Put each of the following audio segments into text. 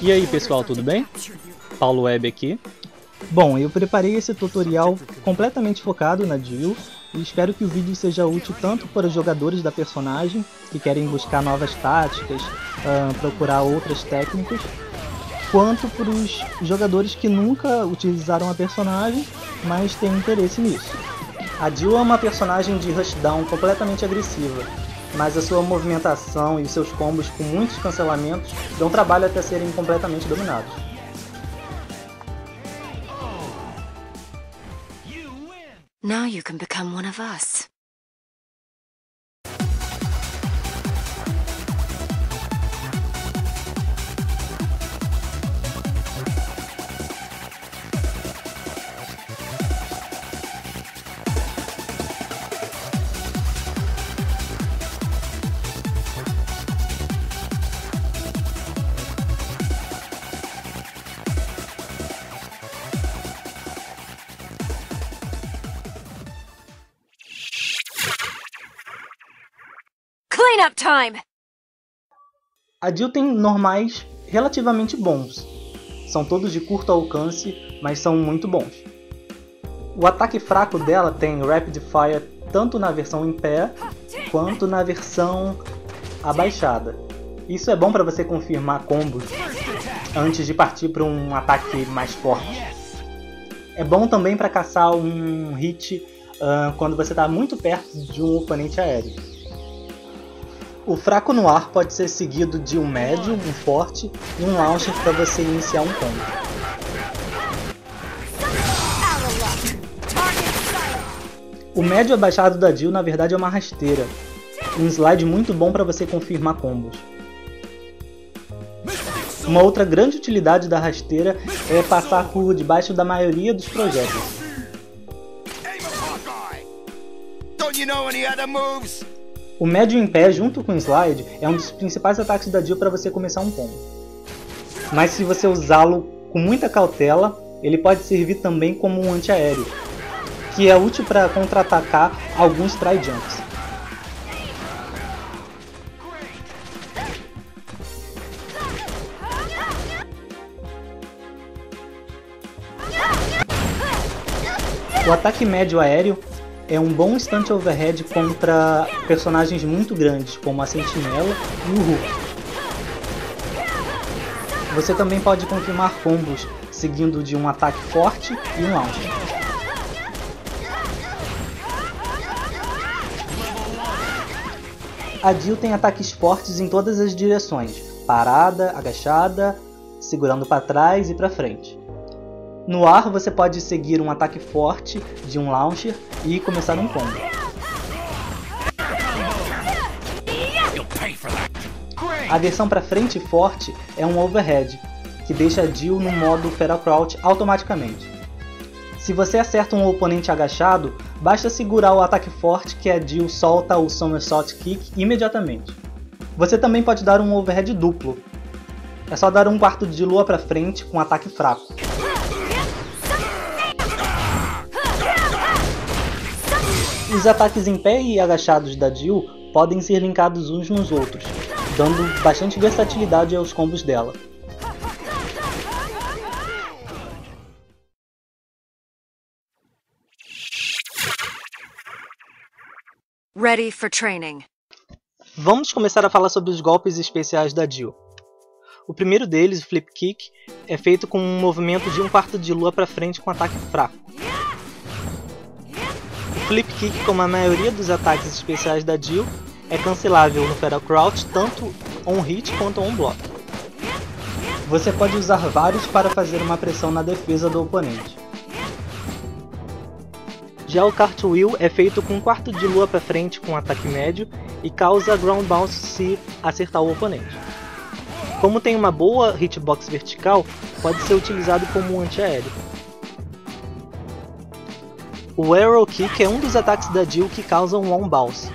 E aí pessoal, tudo bem? Paulo Web aqui. Bom, eu preparei esse tutorial completamente focado na Jill e espero que o vídeo seja útil tanto para os jogadores da personagem que querem buscar novas táticas, procurar outras técnicas, quanto para os jogadores que nunca utilizaram a personagem, mas têm interesse nisso. A Jill é uma personagem de rushdown completamente agressiva, mas a sua movimentação e seus combos com muitos cancelamentos dão trabalho até serem completamente dominados. Now you can become one of us. Cleanup time! A Jill tem normais relativamente bons. São todos de curto alcance, mas são muito bons. O ataque fraco dela tem Rapid Fire tanto na versão em pé, quanto na versão abaixada. Isso é bom para você confirmar combos antes de partir para um ataque mais forte. É bom também para caçar um hit quando você está muito perto de um oponente aéreo. O fraco no ar pode ser seguido de um médio, um forte e um launcher para você iniciar um combo. O médio abaixado da Jill na verdade é uma rasteira, um slide muito bom para você confirmar combos. Uma outra grande utilidade da rasteira é passar por debaixo da maioria dos projéteis. O médio em pé junto com o slide é um dos principais ataques da Jill para você começar um combo. Mas se você usá-lo com muita cautela, ele pode servir também como um antiaéreo, que é útil para contra-atacar alguns try jumps. O ataque médio aéreo é um bom stunt overhead contra personagens muito grandes, como a Sentinela e o Hulk. Você também pode confirmar combos seguindo de um ataque forte e um launcher. A Jill tem ataques fortes em todas as direções, parada, agachada, segurando para trás e para frente. No ar você pode seguir um ataque forte de um launcher e começar um combo. A versão para frente forte é um overhead, que deixa a Jill no modo Feral Crouch automaticamente. Se você acerta um oponente agachado, basta segurar o ataque forte que a Jill solta o Somersault Kick imediatamente. Você também pode dar um overhead duplo. É só dar um quarto de lua para frente com ataque fraco. Os ataques em pé e agachados da Jill podem ser linkados uns nos outros, dando bastante versatilidade aos combos dela. Ready for training. Vamos começar a falar sobre os golpes especiais da Jill. O primeiro deles, o Flip Kick, é feito com um movimento de um quarto de lua para frente com ataque fraco. O Flip Kick, como a maioria dos ataques especiais da Jill, é cancelável no Feral Crouch tanto on hit quanto on block. Você pode usar vários para fazer uma pressão na defesa do oponente. Já o Cartwheel é feito com um quarto de lua para frente com ataque médio e causa Ground Bounce se acertar o oponente. Como tem uma boa hitbox vertical, pode ser utilizado como um antiaéreo. O Arrow Kick é um dos ataques da Jill que causam um On Bounce.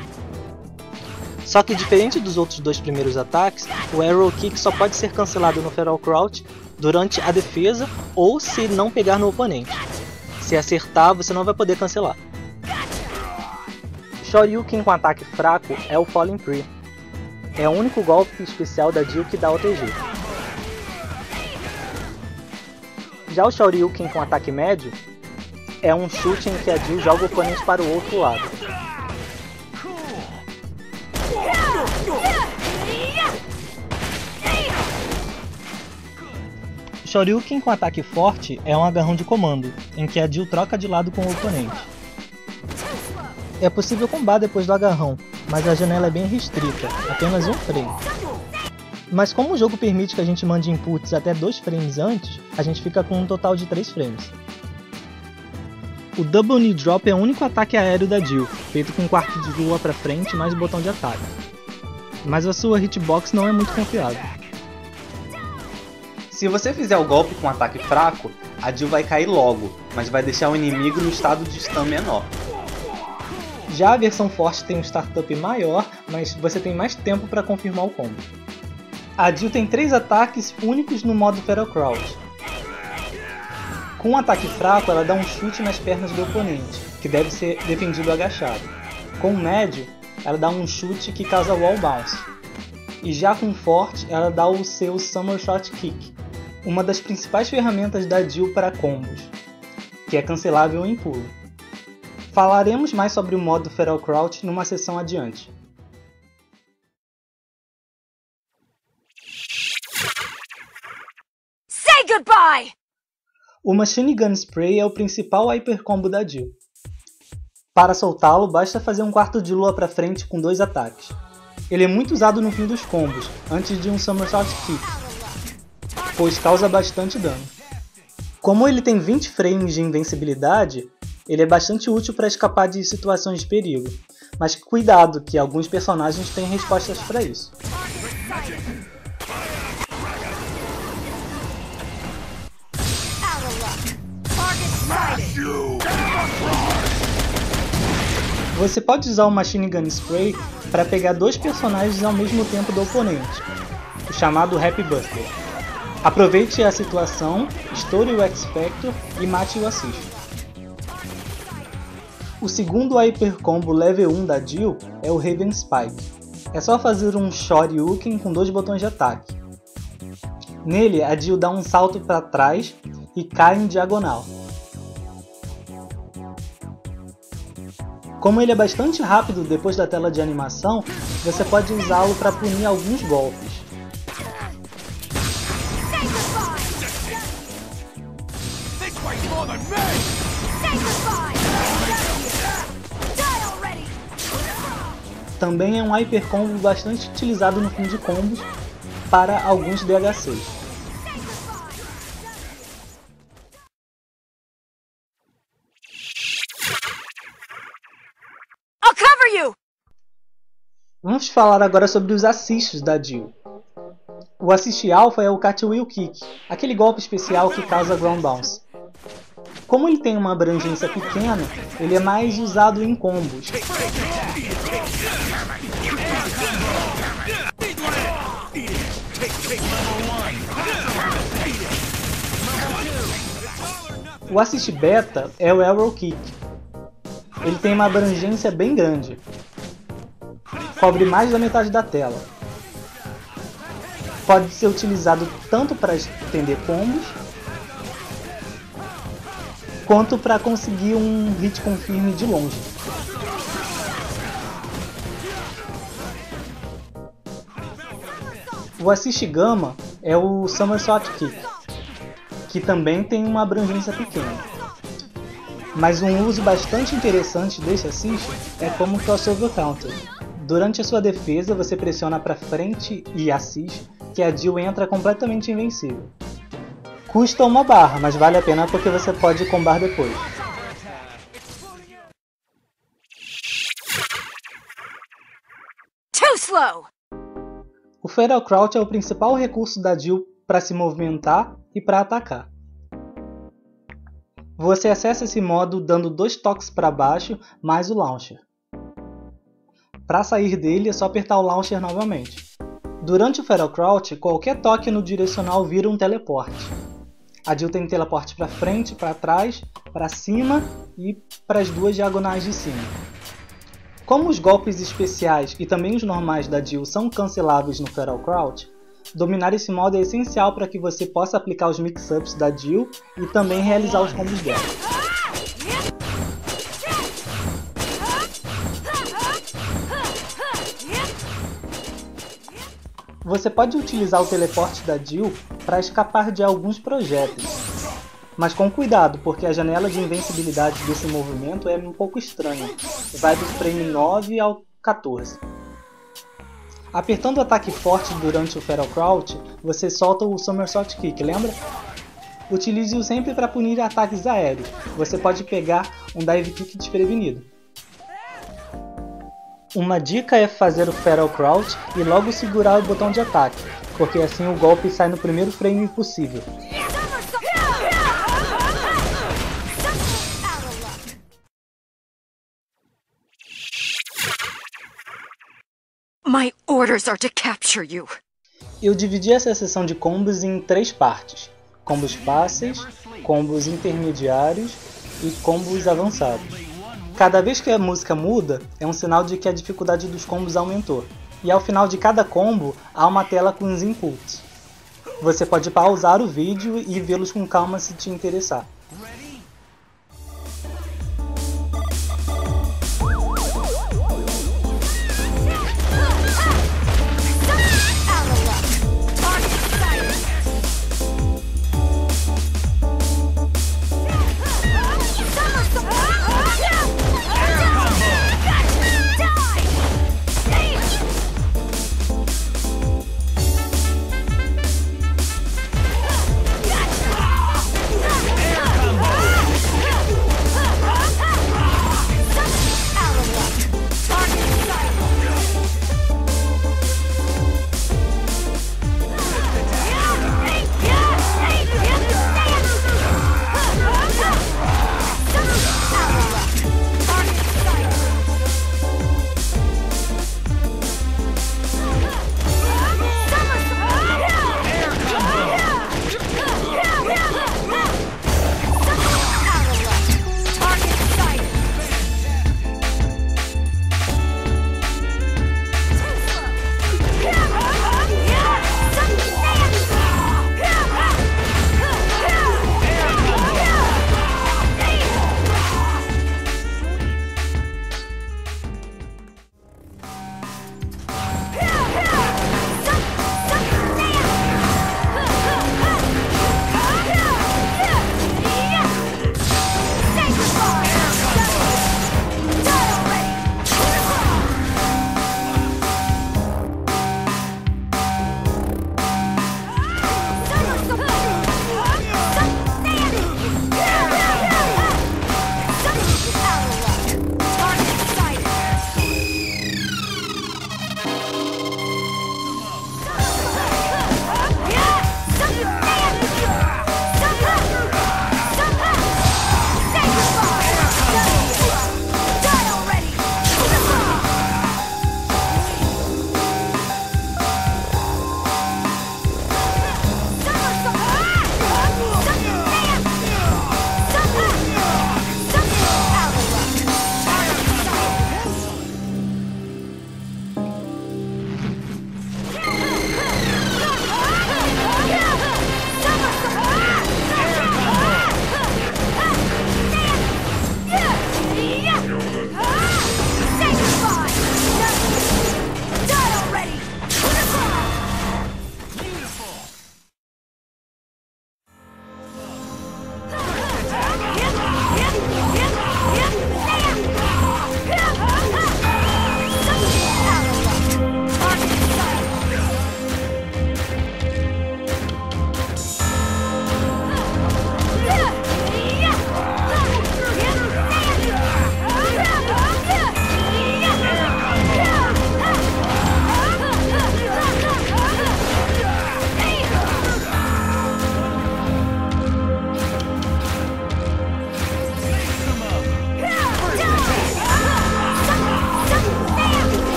Só que diferente dos outros dois primeiros ataques, o Arrow Kick só pode ser cancelado no Feral Crouch durante a defesa ou se não pegar no oponente. Se acertar, você não vai poder cancelar. Shoryuken com ataque fraco é o Falling Tree. É o único golpe especial da Jill que dá OTG. Já o Shoryuken com ataque médio é um chute em que a Jill joga o oponente para o outro lado. O Shoryuken com ataque forte é um agarrão de comando, em que a Jill troca de lado com o oponente. É possível combar depois do agarrão, mas a janela é bem restrita, apenas um frame. Mas como o jogo permite que a gente mande inputs até 2 frames antes, a gente fica com um total de 3 frames. O Double Knee Drop é o único ataque aéreo da Jill, feito com um quarto de lua para frente mais o botão de ataque. Mas a sua hitbox não é muito confiável. Se você fizer o golpe com ataque fraco, a Jill vai cair logo, mas vai deixar o inimigo no estado de stun menor. Já a versão forte tem um startup maior, mas você tem mais tempo para confirmar o combo. A Jill tem 3 ataques únicos no modo Feral Crouch. Com um ataque fraco, ela dá um chute nas pernas do oponente, que deve ser defendido agachado. Com o médio, ela dá um chute que causa wall bounce. E já com o forte, ela dá o seu Somersault Kick, uma das principais ferramentas da Jill para combos, que é cancelável em pulo. Falaremos mais sobre o modo Feral Crouch numa sessão adiante. Say goodbye! O Machine Gun Spray é o principal hyper combo da Jill. Para soltá-lo, basta fazer um quarto de lua para frente com 2 ataques. Ele é muito usado no fim dos combos, antes de um Somersault Kick, pois causa bastante dano. Como ele tem 20 frames de invencibilidade, ele é bastante útil para escapar de situações de perigo, mas cuidado que alguns personagens têm respostas para isso. Você pode usar o Machine Gun Spray para pegar 2 personagens ao mesmo tempo do oponente, o chamado Happy Buster. Aproveite a situação, estoure o X-Factor e mate o Assist. O segundo Hyper Combo Level 1 da Jill é o Raven Spike. É só fazer um Shoryuken com 2 botões de ataque. Nele, a Jill dá um salto para trás e cai em diagonal. Como ele é bastante rápido depois da tela de animação, você pode usá-lo para punir alguns golpes. Também é um hyper combo bastante utilizado no fim de combos para alguns DHCs. I'll cover you! Vamos falar agora sobre os assists da Jill. O assist alpha é o Cartwheel Kick, aquele golpe especial que causa ground bounce. Como ele tem uma abrangência pequena, ele é mais usado em combos. O assist beta é o Arrow Kick. Ele tem uma abrangência bem grande. Cobre mais da metade da tela. Pode ser utilizado tanto para estender combos, quanto para conseguir um hit confirm de longe. O assist gamma é o Somersault Kick, que também tem uma abrangência pequena. Mas um uso bastante interessante desse assist é como crossover counter. Durante a sua defesa, você pressiona para frente e assist, que a Jill entra completamente invencível. Custa uma barra, mas vale a pena porque você pode combar depois. Too slow! O Feral Crouch é o principal recurso da Jill para se movimentar e para atacar. Você acessa esse modo dando 2 toques para baixo mais o Launcher. Para sair dele é só apertar o Launcher novamente. Durante o Feral Crouch, qualquer toque no direcional vira um teleporte. A Jill tem teleporte para frente, para trás, para cima e para as 2 diagonais de cima. Como os golpes especiais e também os normais da Jill são canceláveis no Feral Crouch, Dominar esse modo é essencial para que você possa aplicar os mix-ups da Jill e também realizar os combos dela. Você pode utilizar o teleporte da Jill para escapar de alguns projéteis, mas com cuidado, porque a janela de invencibilidade desse movimento é um pouco estranha, vai do frame 9 ao 14. Apertando o ataque forte durante o Feral Crouch, você solta o Somersault Kick, lembra? Utilize-o sempre para punir ataques aéreos, você pode pegar um Dive Kick desprevenido. Uma dica é fazer o Feral Crouch e logo segurar o botão de ataque, porque assim o golpe sai no primeiro frame possível. My orders are to capture you. Eu dividi essa sessão de combos em 3 partes: combos fáceis, combos intermediários e combos avançados. Cada vez que a música muda, é um sinal de que a dificuldade dos combos aumentou. E ao final de cada combo, há uma tela com os inputs. Você pode pausar o vídeo e vê-los com calma se te interessar.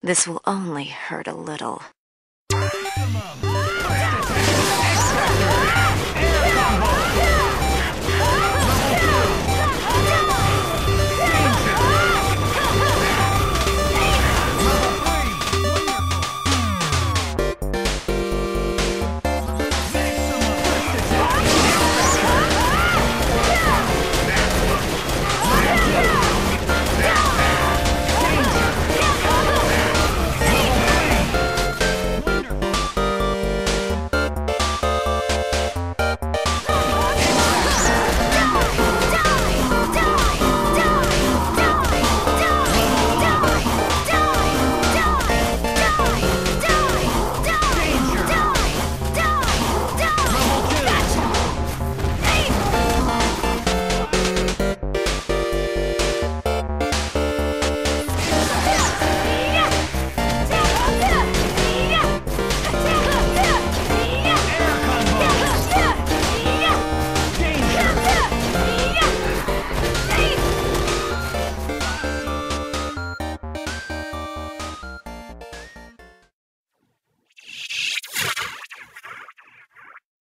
This will only hurt a little.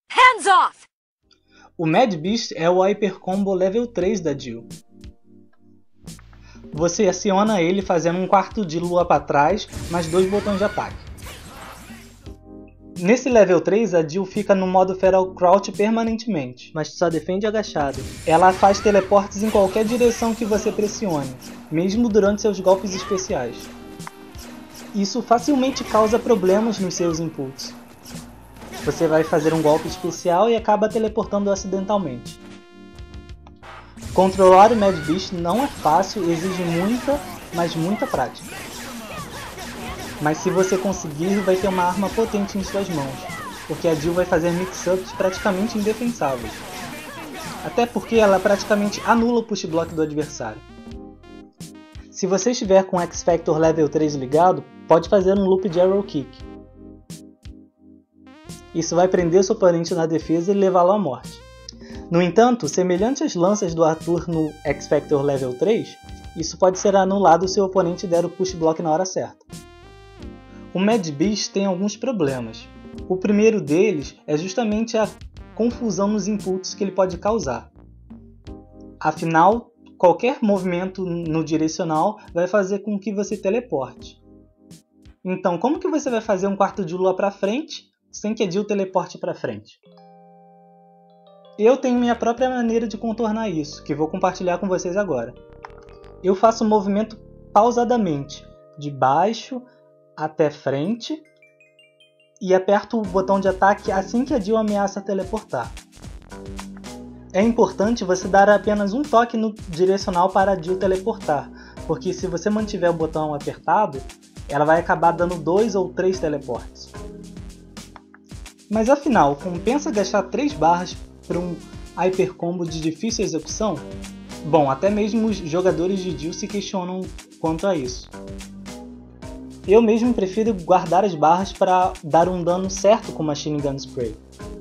Hands off! O Mad Beast é o Hyper Combo Level 3 da Jill. Você aciona ele fazendo um quarto de lua para trás, mais 2 botões de ataque. Nesse Level 3, a Jill fica no modo Feral Crouch permanentemente, mas só defende agachado. Ela faz teleportes em qualquer direção que você pressione, mesmo durante seus golpes especiais. Isso facilmente causa problemas nos seus inputs. Você vai fazer um golpe especial e acaba teleportando acidentalmente. Controlar o Mad Beast não é fácil e exige muita, mas muita prática. Mas se você conseguir, vai ter uma arma potente em suas mãos, porque a Jill vai fazer mix-ups praticamente indefensáveis. Até porque ela praticamente anula o push block do adversário. Se você estiver com o X-Factor Level 3 ligado, pode fazer um loop de Arrow Kick. Isso vai prender seu oponente na defesa e levá-lo à morte. No entanto, semelhante às lanças do Arthur no X-Factor Level 3, isso pode ser anulado se o oponente der o push block na hora certa. O Mad Beast tem alguns problemas. O primeiro deles é justamente a confusão nos inputs que ele pode causar. Afinal, qualquer movimento no direcional vai fazer com que você teleporte. Então, como que você vai fazer um quarto de lua para frente sem que a Jill teleporte para frente? Eu tenho minha própria maneira de contornar isso, que vou compartilhar com vocês agora. Eu faço o movimento pausadamente, de baixo até frente, e aperto o botão de ataque assim que a Jill ameaça teleportar. É importante você dar apenas um toque no direcional para a Jill teleportar, porque se você mantiver o botão apertado, ela vai acabar dando 2 ou 3 teleportes. Mas afinal, compensa gastar 3 barras para um Hyper Combo de difícil execução? Bom, até mesmo os jogadores de Jill se questionam quanto a isso. Eu mesmo prefiro guardar as barras para dar um dano certo com Machine Gun Spray.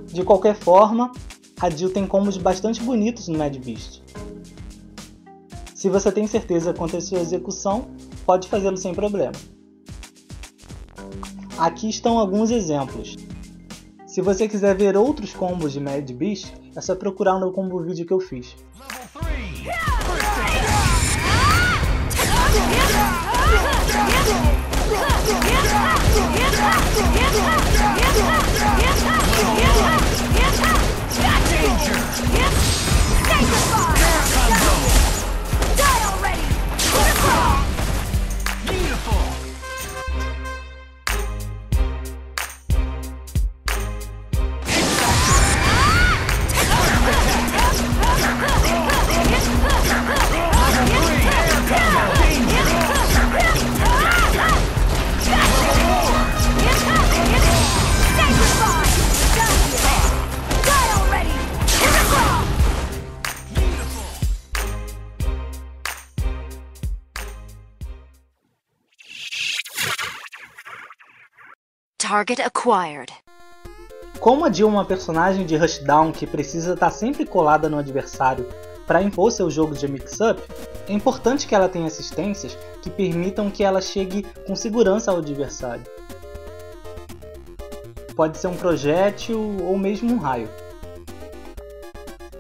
De qualquer forma, a Jill tem combos bastante bonitos no Mad Beast. Se você tem certeza quanto à sua execução, pode fazê-lo sem problema. Aqui estão alguns exemplos. Se você quiser ver outros combos de Mad Beast, é só procurar no combo vídeo que eu fiz. Target acquired. Como a Jill é uma personagem de Rushdown que precisa estar sempre colada no adversário Para impor seu jogo de mix-up, é importante que ela tenha assistências que permitam que ela chegue com segurança ao adversário. Pode ser um projétil ou mesmo um raio.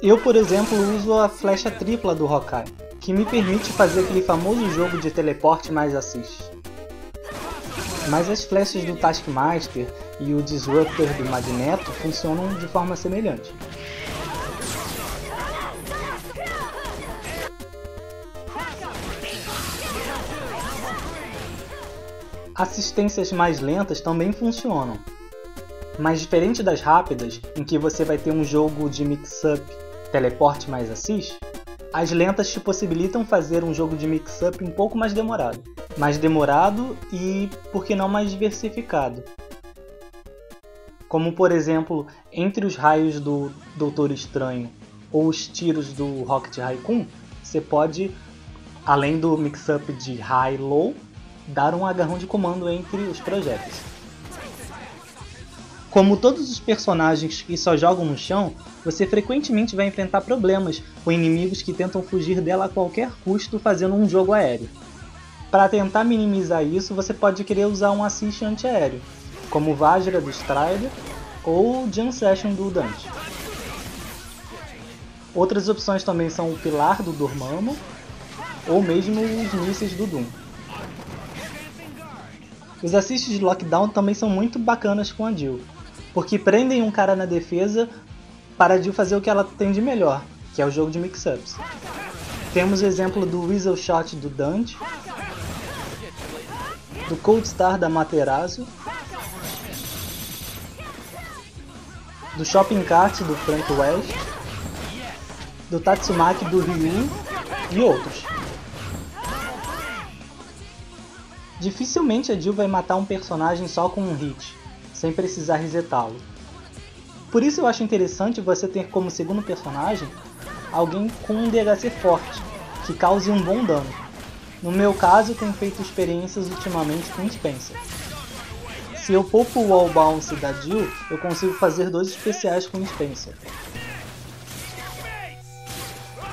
Eu, por exemplo, uso a flecha tripla do Hawkeye, que me permite fazer aquele famoso jogo de teleporte mais assist. Mas as flechas do Taskmaster e o Disruptor do Magneto funcionam de forma semelhante. Assistências mais lentas também funcionam, mas diferente das rápidas, em que você vai ter um jogo de mix-up teleporte mais assist, as lentas te possibilitam fazer um jogo de mix-up um pouco mais demorado. Mais demorado e, por que não, mais diversificado. Como, por exemplo, entre os raios do Doutor Estranho ou os tiros do Rocket Raccoon, você pode, além do mix-up de high e low, dar um agarrão de comando entre os projéteis. Como todos os personagens que só jogam no chão, você frequentemente vai enfrentar problemas com inimigos que tentam fugir dela a qualquer custo fazendo um jogo aéreo. Para tentar minimizar isso, você pode querer usar um assist antiaéreo, como o Vajra do Strider ou o Jam Session do Dante. Outras opções também são o Pilar do Dormammu ou mesmo os mísseis do Doom. Os assists de Lockdown também são muito bacanas com a Jill, porque prendem um cara na defesa para a Jill fazer o que ela tem de melhor, que é o jogo de mix-ups. Temos o exemplo do Weasel Shot do Dante, do Cold Star da Materazo, do Shopping Cart do Frank West, do Tatsumaki do Ryu e outros. Dificilmente a Jill vai matar um personagem só com um hit, sem precisar resetá-lo. Por isso eu acho interessante você ter como segundo personagem alguém com um DHC forte, que cause um bom dano. No meu caso, eu tenho feito experiências ultimamente com Spencer. Se eu poupo o Wall Bounce da Jill, eu consigo fazer 2 especiais com Spencer.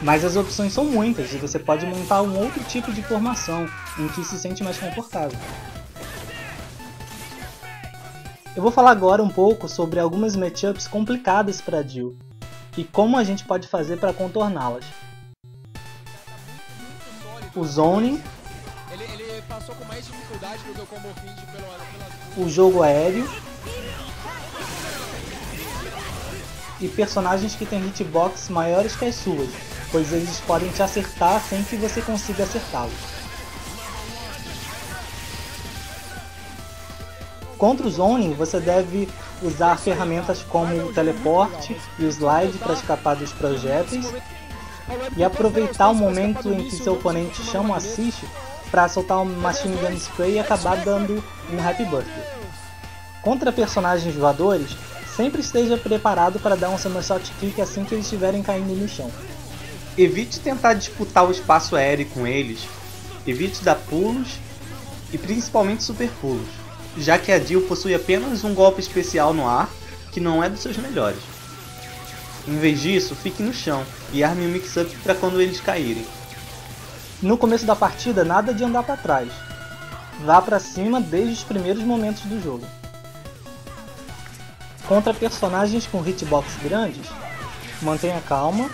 Mas as opções são muitas e você pode montar um outro tipo de formação em que se sente mais confortável. Eu vou falar agora um pouco sobre algumas matchups complicadas para Jill e como a gente pode fazer para contorná-las. O zoning, ele passou com mais dificuldade do que o combo feed o jogo aéreo e personagens que têm hitbox maiores que as suas, pois eles podem te acertar sem que você consiga acertá-los. Contra o zoning, você deve usar ferramentas como o teleporte e o slide para escapar dos projéteis e aproveitar o momento em que seu oponente chama o assist para soltar um Machine Gun Spray e acabar dando um Happy Birthday. Contra personagens voadores, sempre esteja preparado para dar um Somersault Kick assim que eles estiverem caindo no chão. Evite tentar disputar o espaço aéreo com eles, evite dar pulos e principalmente super pulos, já que a Jill possui apenas um golpe especial no ar que não é dos seus melhores. Em vez disso, fique no chão e arme o mix-up para quando eles caírem. No começo da partida, nada de andar para trás. Vá para cima desde os primeiros momentos do jogo. Contra personagens com hitbox grandes, mantenha calma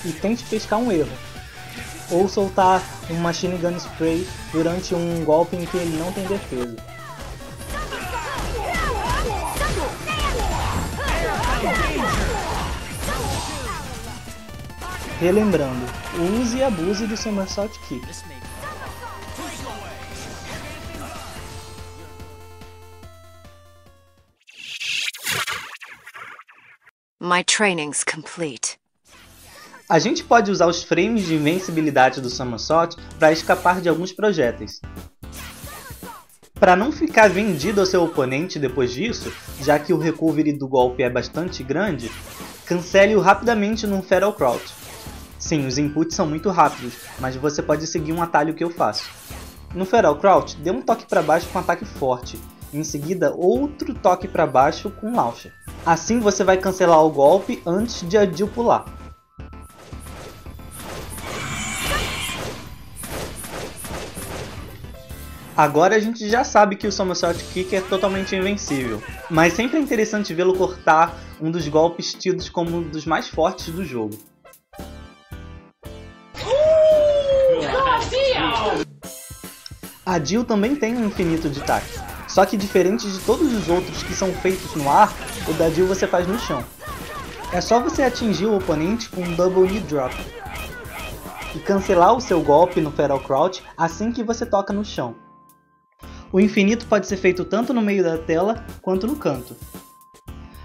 e tente pescar um erro, ou soltar um Machine Gun Spray durante um golpe em que ele não tem defesa. Relembrando, use e abuse do Somersault Kick. My training's complete. A gente pode usar os frames de invencibilidade do Somersault para escapar de alguns projéteis. Para não ficar vendido ao seu oponente depois disso, já que o recovery do golpe é bastante grande, cancele-o rapidamente num Feral Crouch. Sim, os inputs são muito rápidos, mas você pode seguir um atalho que eu faço. No Feral Crouch, dê um toque para baixo com um ataque forte, e em seguida outro toque para baixo com Launcher. Assim você vai cancelar o golpe antes de a Jill pular. Agora a gente já sabe que o Somersault Kick é totalmente invencível, mas sempre é interessante vê-lo cortar um dos golpes tidos como um dos mais fortes do jogo. A Jill também tem um infinito de taques, só que diferente de todos os outros que são feitos no ar, o da Jill você faz no chão. É só você atingir o oponente com um Double Knee Drop e cancelar o seu golpe no Fatal Crouch assim que você toca no chão. O infinito pode ser feito tanto no meio da tela quanto no canto,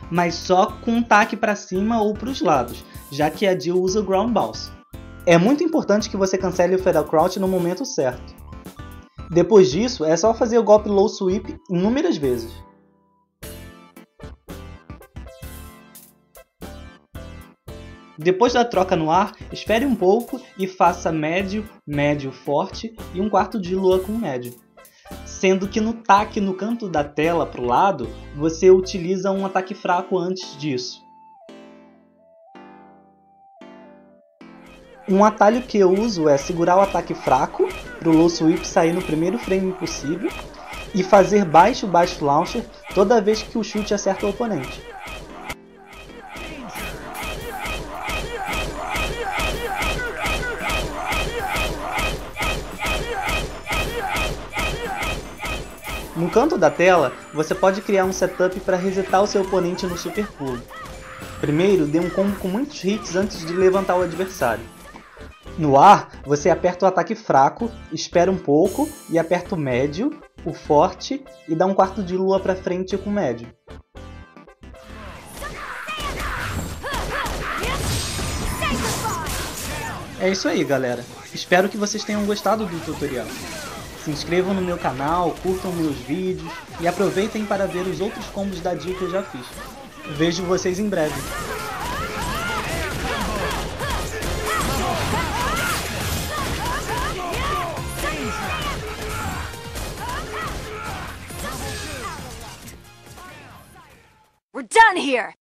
mas só com um taque para cima ou para os lados, já que a Jill usa o Ground Bounce. É muito importante que você cancele o Fatal Crouch no momento certo. Depois disso, é só fazer o golpe Low Sweep inúmeras vezes. Depois da troca no ar, espere um pouco e faça médio, médio forte e um quarto de lua com médio. Sendo que no taque no canto da tela para o lado, você utiliza um ataque fraco antes disso. Um atalho que eu uso é segurar o ataque fraco para o Low Sweep sair no primeiro frame possível e fazer baixo launcher toda vez que o chute acerta o oponente. No canto da tela, você pode criar um setup para resetar o seu oponente no super pulo. Primeiro, dê um combo com muitos hits antes de levantar o adversário. No ar, você aperta o ataque fraco, espera um pouco e aperta o médio, o forte e dá um quarto de lua para frente com o médio. É isso aí, galera. Espero que vocês tenham gostado do tutorial. Se inscrevam no meu canal, curtam meus vídeos e aproveitem para ver os outros combos da Jill que eu já fiz. Vejo vocês em breve. We're done here!